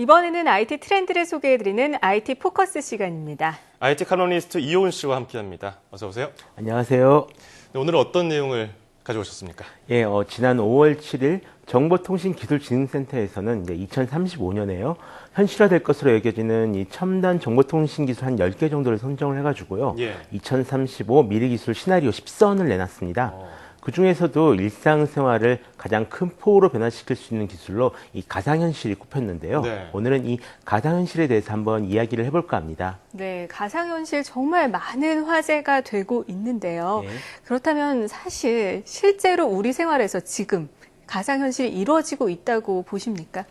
이번에는 IT 트렌드를 소개해드리는 IT 포커스 시간입니다. IT 칼럼니스트 이효은 씨와 함께합니다. 어서 오세요. 안녕하세요. 네, 오늘은 어떤 내용을 가져오셨습니까? 예, 지난 5월 7일 정보통신기술진흥센터에서는 이제 2035년에요. 현실화될 것으로 여겨지는 이 첨단 정보통신 기술 한 10개 정도를 선정을 해가지고요. 2035 미래기술 시나리오 10선을 내놨습니다. 그 중에서도 일상생활을 가장 큰 폭으로 변화시킬 수 있는 기술로 이 가상현실이 꼽혔는데요. 네. 오늘은 이 가상현실에 대해서 한번 이야기를 해볼까 합니다. 네, 가상현실 정말 많은 화제가 되고 있는데요. 네. 그렇다면 사실 실제로 우리 생활에서 지금 가상현실이 이루어지고 있다고 보십니까?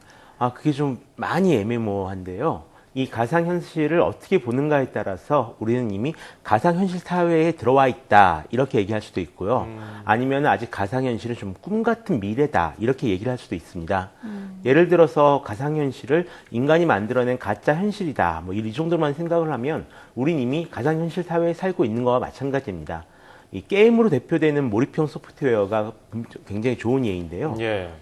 그게 좀 많이 애매모호한데요. 이 가상현실을 어떻게 보는가에 따라서 우리는 이미 가상현실 사회에 들어와 있다 이렇게 얘기할 수도 있고요. 아니면 아직 가상현실은 좀 꿈 같은 미래다 이렇게 얘기를 할 수도 있습니다. 예를 들어서 가상현실을 인간이 만들어낸 가짜 현실이다 뭐 이 정도만 생각을 하면 우린 이미 가상현실 사회에 살고 있는 거와 마찬가지입니다. 이 게임으로 대표되는 몰입형 소프트웨어가 굉장히 좋은 예인데요.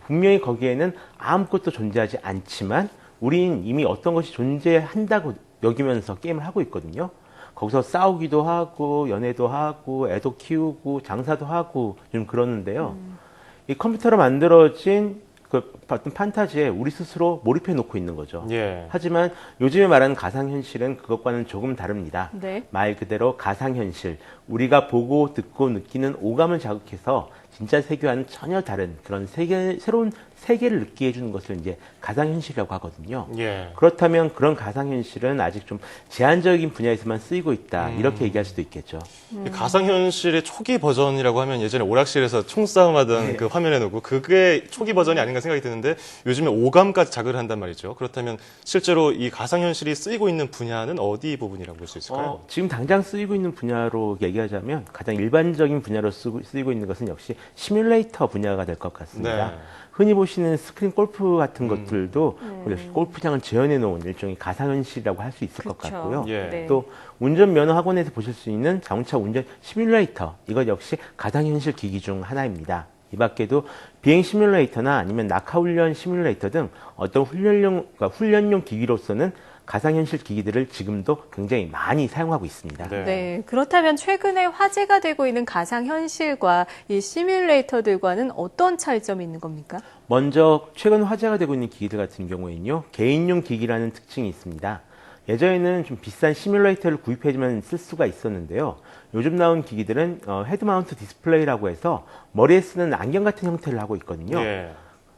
분명히 거기에는 아무것도 존재하지 않지만 우린 이미 어떤 것이 존재한다고 여기면서 게임을 하고 있거든요. 거기서 싸우기도 하고 연애도 하고 애도 키우고 장사도 하고 좀 그러는데요. 이 컴퓨터로 만들어진 그 어떤 판타지에 우리 스스로 몰입해 놓고 있는 거죠. 하지만 요즘에 말하는 가상현실은 그것과는 조금 다릅니다. 네. 말 그대로 가상현실, 우리가 보고 듣고 느끼는 오감을 자극해서 진짜 세계와는 전혀 다른 그런 새로운 세계를 느끼게 해주는 것을 이제 가상현실이라고 하거든요. 그렇다면 그런 가상현실은 아직 좀 제한적인 분야에서만 쓰이고 있다. 이렇게 얘기할 수도 있겠죠. 가상현실의 초기 버전이라고 하면 예전에 오락실에서 총싸움하던 그 화면에 놓고 그게 초기 버전이 아닌가 생각이 드는데 요즘에 오감까지 자극을 한단 말이죠. 그렇다면 실제로 이 가상현실이 쓰이고 있는 분야는 어디 부분이라고 볼 수 있을까요? 지금 당장 쓰이고 있는 분야로 얘기하자면 가장 일반적인 분야로 쓰이고 있는 것은 역시 시뮬레이터 분야가 될 것 같습니다. 흔히 보시는 스크린 골프 같은 것들도 역시 골프장을 재현해 놓은 일종의 가상현실이라고 할 수 있을 것 같고요. 네. 또 운전면허 학원에서 보실 수 있는 자동차 운전 시뮬레이터, 이것 역시 가상현실 기기 중 하나입니다. 이 밖에도 비행 시뮬레이터나 아니면 낙하훈련 시뮬레이터 등 어떤 훈련용 기기로서는 가상현실 기기들을 지금도 굉장히 많이 사용하고 있습니다. 네, 그렇다면 최근에 화제가 되고 있는 가상현실과 이 시뮬레이터들과는 어떤 차이점이 있는 겁니까? 먼저 최근 화제가 되고 있는 기기들 같은 경우에는요, 개인용 기기라는 특징이 있습니다. 예전에는 좀 비싼 시뮬레이터를 구입해주면 쓸 수가 있었는데요. 요즘 나온 기기들은 헤드 마운트 디스플레이라고 해서 머리에 쓰는 안경 같은 형태를 하고 있거든요.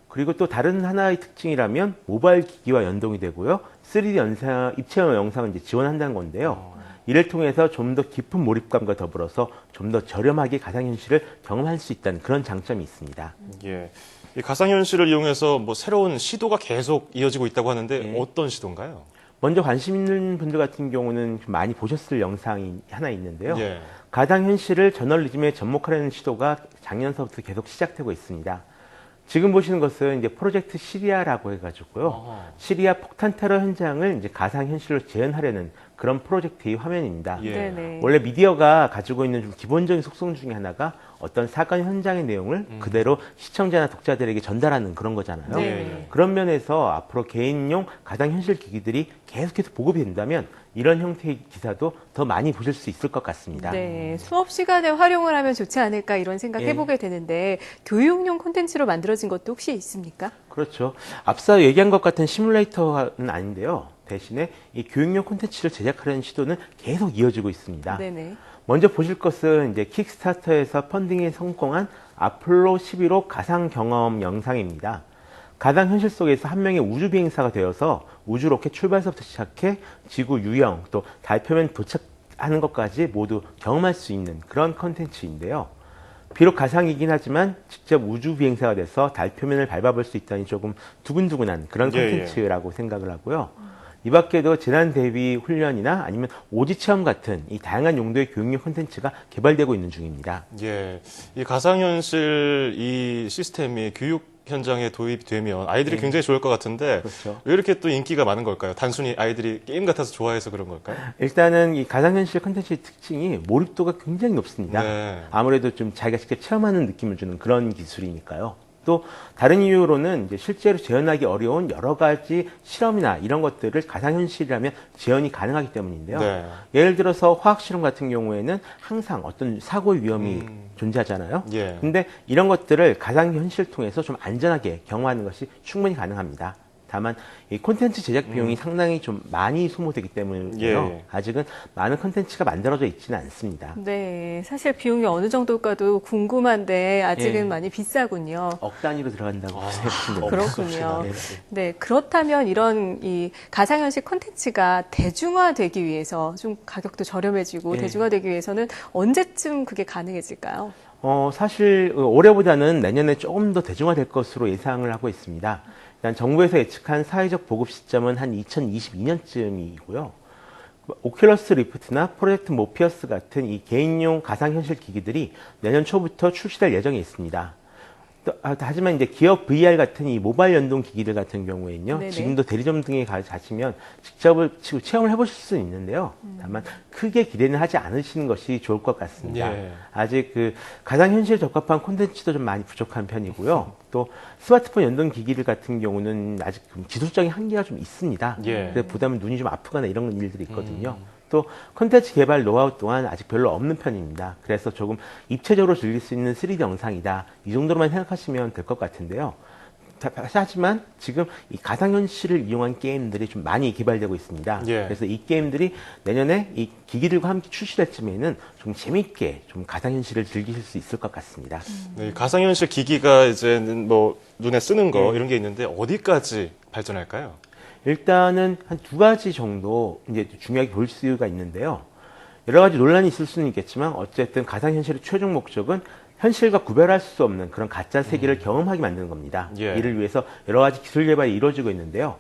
그리고 또 다른 하나의 특징이라면 모바일 기기와 연동이 되고요. 3D 입체 영상을 이제 지원한다는 건데요. 이를 통해서 좀 더 깊은 몰입감과 더불어서 좀 더 저렴하게 가상현실을 경험할 수 있다는 그런 장점이 있습니다. 이 가상현실을 이용해서 뭐 새로운 시도가 계속 이어지고 있다고 하는데 어떤 시도인가요? 먼저 관심 있는 분들 같은 경우는 좀 많이 보셨을 영상이 하나 있는데요. 가상현실을 저널리즘에 접목하려는 시도가 작년서부터 계속 시작되고 있습니다. 지금 보시는 것은 이제 프로젝트 시리아라고 해가지고요. 시리아 폭탄 테러 현장을 이제 가상현실로 재현하려는 그런 프로젝트의 화면입니다. 원래 미디어가 가지고 있는 좀 기본적인 속성 중에 하나가 어떤 사건 현장의 내용을 그대로 시청자나 독자들에게 전달하는 그런 거잖아요. 그런 면에서 앞으로 개인용 가상현실 기기들이 계속해서 보급이 된다면 이런 형태의 기사도 더 많이 보실 수 있을 것 같습니다. 네, 수업 시간에 활용을 하면 좋지 않을까 이런 생각 해보게 되는데 교육용 콘텐츠로 만들어진 것도 혹시 있습니까? 그렇죠. 앞서 얘기한 것 같은 시뮬레이터는 아닌데요. 대신에 이 교육용 콘텐츠를 제작하려는 시도는 계속 이어지고 있습니다. 먼저 보실 것은 이제 킥스타터에서 펀딩에 성공한 아폴로 11호 가상 경험 영상입니다. 가상현실 속에서 한 명의 우주 비행사가 되어서 우주 로켓 출발서부터 시작해 지구 유형 또 달표면 도착하는 것까지 모두 경험할 수 있는 그런 컨텐츠인데요. 비록 가상이긴 하지만 직접 우주 비행사가 돼서 달표면을 밟아볼 수 있다니 조금 두근두근한 그런 컨텐츠라고 생각을 하고요. 이 밖에도 재난 대비 훈련이나 아니면 오지 체험 같은 이 다양한 용도의 교육용 콘텐츠가 개발되고 있는 중입니다. 이 가상현실 이 시스템이 교육 현장에 도입되면 아이들이 굉장히 좋을 것 같은데 왜 이렇게 또 인기가 많은 걸까요? 단순히 아이들이 게임 같아서 좋아해서 그런 걸까요? 일단은 이 가상현실 콘텐츠의 특징이 몰입도가 굉장히 높습니다. 아무래도 좀 자기가 직접 체험하는 느낌을 주는 그런 기술이니까요. 또 다른 이유로는 이제 실제로 재현하기 어려운 여러 가지 실험이나 이런 것들을 가상현실이라면 재현이 가능하기 때문인데요. 네. 예를 들어서 화학 실험 같은 경우에는 항상 어떤 사고의 위험이 존재하잖아요. 예. 근데 이런 것들을 가상현실 통해서 좀 안전하게 경험하는 것이 충분히 가능합니다. 다만 이 콘텐츠 제작 비용이 상당히 좀 많이 소모되기 때문에요. 예. 아직은 많은 콘텐츠가 만들어져 있지는 않습니다. 네, 사실 비용이 어느 정도일까도 궁금한데 아직은 예. 많이 비싸군요. 억 단위로 들어간다고 생각하시면 됩니다. 그렇군요. 네. 네, 그렇다면 이런 이 가상현실 콘텐츠가 대중화되기 위해서 좀 가격도 저렴해지고 예. 대중화되기 위해서는 언제쯤 그게 가능해질까요? 사실 올해보다는 내년에 조금 더 대중화될 것으로 예상을 하고 있습니다. 일단 정부에서 예측한 사회적 보급 시점은 한 2022년쯤이고요. 오큘러스 리프트나 프로젝트 모피어스 같은 이 개인용 가상현실 기기들이 내년 초부터 출시될 예정에 있습니다. 하지만 이제 기업 VR 같은 이 모바일 연동 기기들 같은 경우에는요, 네네. 지금도 대리점 등에 가시면 직접 체험을 해보실 수는 있는데요. 다만 크게 기대는 하지 않으시는 것이 좋을 것 같습니다. 예. 아직 그 가상현실 적합한 콘텐츠도 좀 많이 부족한 편이고요. 또 스마트폰 연동 기기들 같은 경우는 아직 기술적인 한계가 좀 있습니다. 예. 그래서 보다 보면 눈이 좀 아프거나 이런 일들이 있거든요. 또 콘텐츠 개발 노하우 또한 아직 별로 없는 편입니다. 그래서 조금 입체적으로 즐길 수 있는 3D 영상이다. 이 정도로만 생각하시면 될 것 같은데요. 하지만 지금 이 가상현실을 이용한 게임들이 좀 많이 개발되고 있습니다. 예. 그래서 이 게임들이 내년에 이 기기들과 함께 출시될 쯤에는 좀 재미있게 좀 가상현실을 즐기실 수 있을 것 같습니다. 네, 가상현실 기기가 이제는 뭐 눈에 쓰는 거 예. 이런 게 있는데 어디까지 발전할까요? 일단은 한 두 가지 정도 이제 중요하게 볼 수가 있는데요. 여러 가지 논란이 있을 수는 있겠지만 어쨌든 가상현실의 최종 목적은 현실과 구별할 수 없는 그런 가짜 세계를 경험하게 만드는 겁니다. 예. 이를 위해서 여러 가지 기술 개발이 이루어지고 있는데요.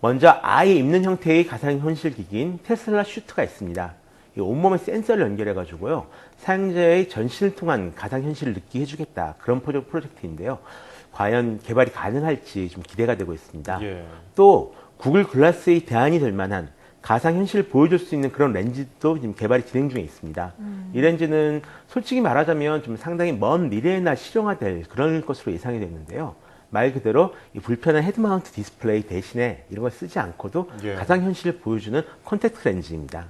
먼저 아예 입는 형태의 가상현실 기기인 테슬라 슈트가 있습니다. 이 온몸에 센서를 연결해가지고요. 사용자의 전신을 통한 가상현실을 느끼게 해주겠다. 그런 프로젝트인데요. 과연 개발이 가능할지 좀 기대가 되고 있습니다. 예. 또 구글 글라스의 대안이 될 만한 가상현실을 보여줄 수 있는 그런 렌즈도 지금 개발이 진행 중에 있습니다. 이 렌즈는 솔직히 말하자면 좀 상당히 먼 미래에나 실용화될 그런 것으로 예상이 되는데요. 말 그대로 이 불편한 헤드마운트 디스플레이 대신에 이런 걸 쓰지 않고도 예. 가상현실을 보여주는 콘택트 렌즈입니다.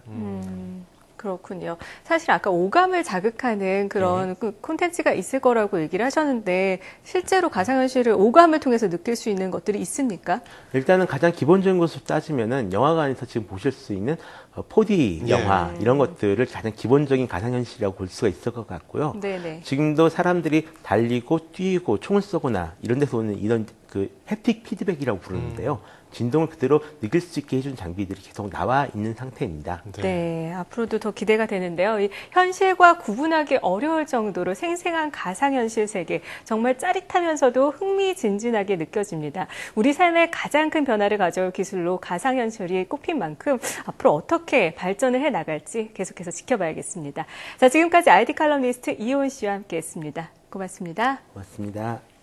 그렇군요. 사실 아까 오감을 자극하는 그런 그 콘텐츠가 있을 거라고 얘기를 하셨는데 실제로 가상현실을 오감을 통해서 느낄 수 있는 것들이 있습니까? 일단은 가장 기본적인 것으로 따지면은 영화관에서 지금 보실 수 있는 4D 영화 이런 것들을 가장 기본적인 가상현실이라고 볼 수가 있을 것 같고요. 네네. 지금도 사람들이 달리고 뛰고 총을 쏘거나 이런 데서 오는 이런 그 햅틱 피드백이라고 부르는데요. 진동을 그대로 느낄 수 있게 해주는 장비들이 계속 나와 있는 상태입니다. 네, 앞으로도 더 기대가 되는데요. 이 현실과 구분하기 어려울 정도로 생생한 가상현실 세계, 정말 짜릿하면서도 흥미진진하게 느껴집니다. 우리 삶에 가장 큰 변화를 가져올 기술로 가상현실이 꼽힌 만큼 앞으로 어떻게 발전을 해 나갈지 계속해서 지켜봐야겠습니다. 자, 지금까지 IT 칼럼니스트 이온 씨와 함께했습니다. 고맙습니다. 고맙습니다.